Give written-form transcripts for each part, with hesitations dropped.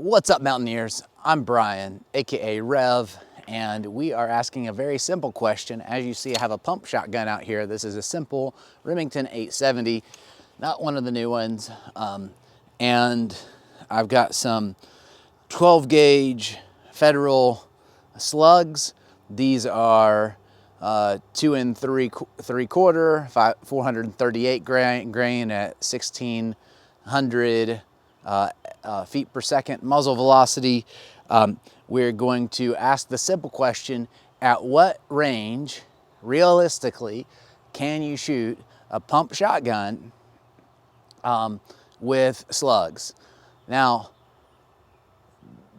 What's up, Mountaineers? I'm Brian, aka Rev, and we are asking a very simple question. As you see, I have a pump shotgun out here. This is a simple Remington 870, not one of the new ones. And I've got some 12 gauge Federal slugs. These are 2 3/4, 438 grain at 1600 feet per second muzzle velocity. We're going to ask the simple question: at what range, realistically, can you shoot a pump shotgun with slugs? Now,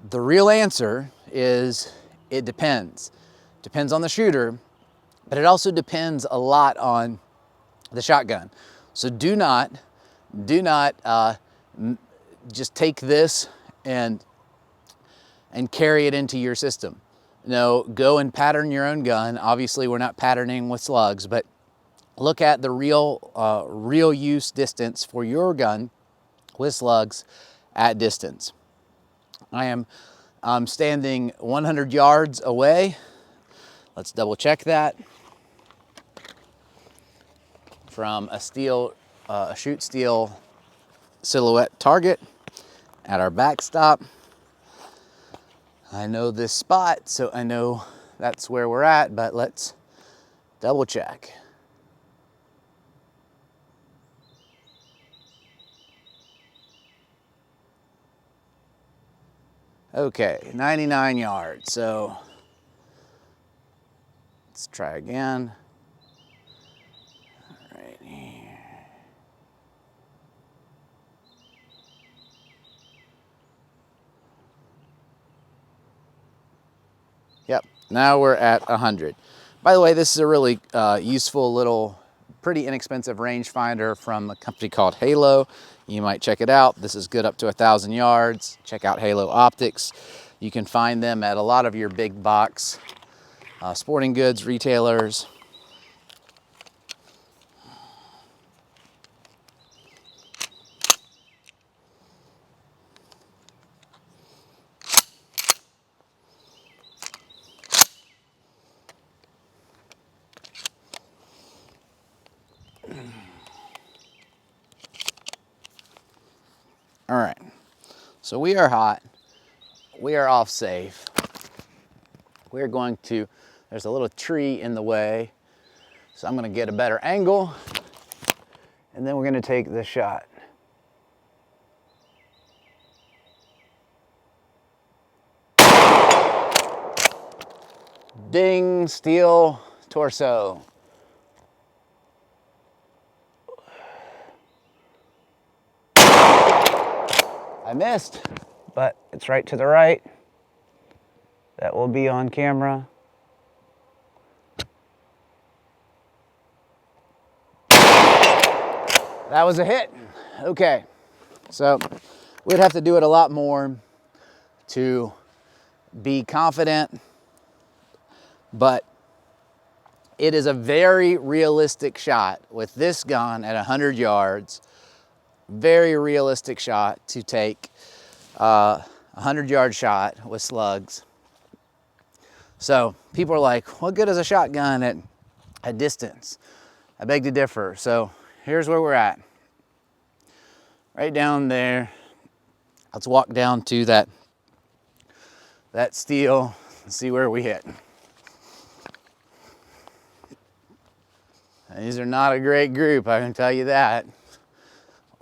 the real answer is it depends. Depends on the shooter, but it also depends a lot on the shotgun. So do not just take this and carry it into your system. No, go and pattern your own gun. Obviously, we're not patterning with slugs, but look at the real use distance for your gun with slugs at distance. I'm standing 100 yards away. Let's double check that. From a shoot steel silhouette target at our backstop. I know this spot, so I know that's where we're at, but let's double check. Okay, 99 yards, so let's try again. Right here. Yep, now we're at 100. By the way, this is a really useful little, pretty inexpensive rangefinder from a company called Halo. You might check it out. This is good up to 1,000 yards. Check out Halo Optics. You can find them at a lot of your big box sporting goods retailers. All right, so we are hot. We are off safe. We're going to, there's a little tree in the way, so I'm gonna get a better angle, and then we're gonna take the shot. Ding, steel torso. I missed, but it's right to the right. That will be on camera. That was a hit. Okay, so we'd have to do it a lot more to be confident, but it is a very realistic shot with this gun at 100 yards. Very realistic shot to take a 100-yard shot with slugs. So people are like, what good is a shotgun at a distance? I beg to differ. So here's where we're at. Right down there. Let's walk down to that steel and see where we hit. And these are not a great group, I can tell you that.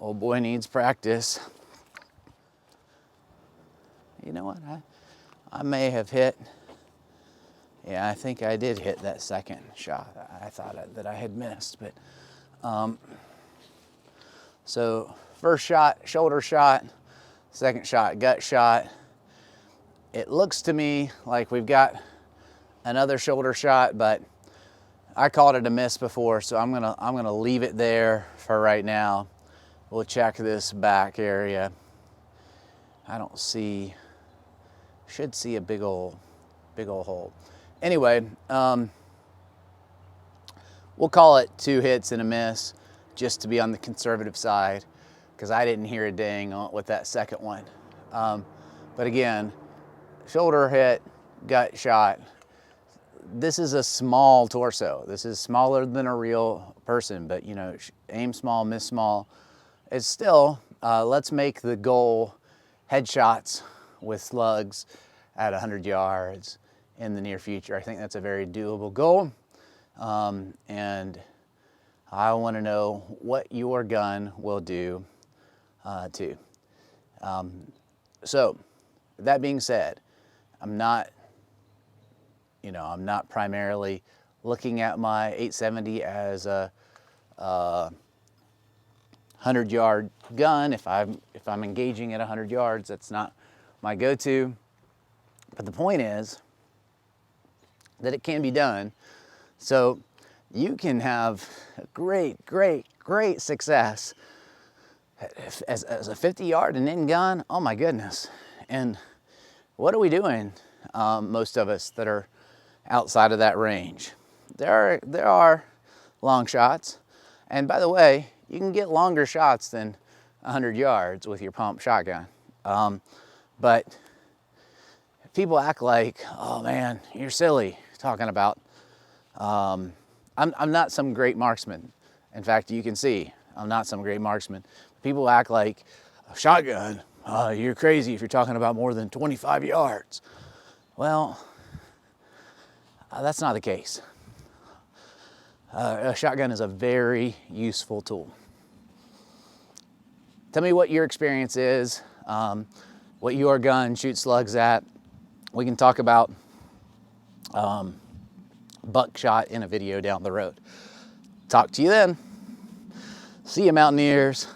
Old boy needs practice. You know what? I may have hit. Yeah, I think I did hit that second shot. I thought that I had missed, but so first shot, shoulder shot. Second shot, gut shot. It looks to me like we've got another shoulder shot, but I called it a miss before, so I'm gonna leave it there for right now. We'll check this back area. I don't see, should see a big old hole. Anyway, we'll call it 2 hits and a miss, just to be on the conservative side, because I didn't hear a ding with that second one. But But again, shoulder hit, gut shot. This is a small torso. This is smaller than a real person, but you know, aim small, miss small. It's still, let's make the goal headshots with slugs at 100 yards in the near future. I think that's a very doable goal. And I want to know what your gun will do too. So that being said, I'm not primarily looking at my 870 as a 100-yard gun. If I'm engaging at 100 yards, that's not my go-to. But the point is that it can be done. So you can have great success as a 50-yard and in gun. Oh my goodness. And what are we doing, most of us that are outside of that range? There are long shots. And by the way, you can get longer shots than 100 yards with your pump shotgun. But people act like, oh man, you're silly talking about, I'm not some great marksman. In fact, you can see I'm not some great marksman. People act like a shotgun, you're crazy if you're talking about more than 25 yards. Well, that's not the case. A shotgun is a very useful tool. Tell me what your experience is, what your gun shoots slugs at. We can talk about buckshot in a video down the road. Talk to you then. See you, Mountaineers.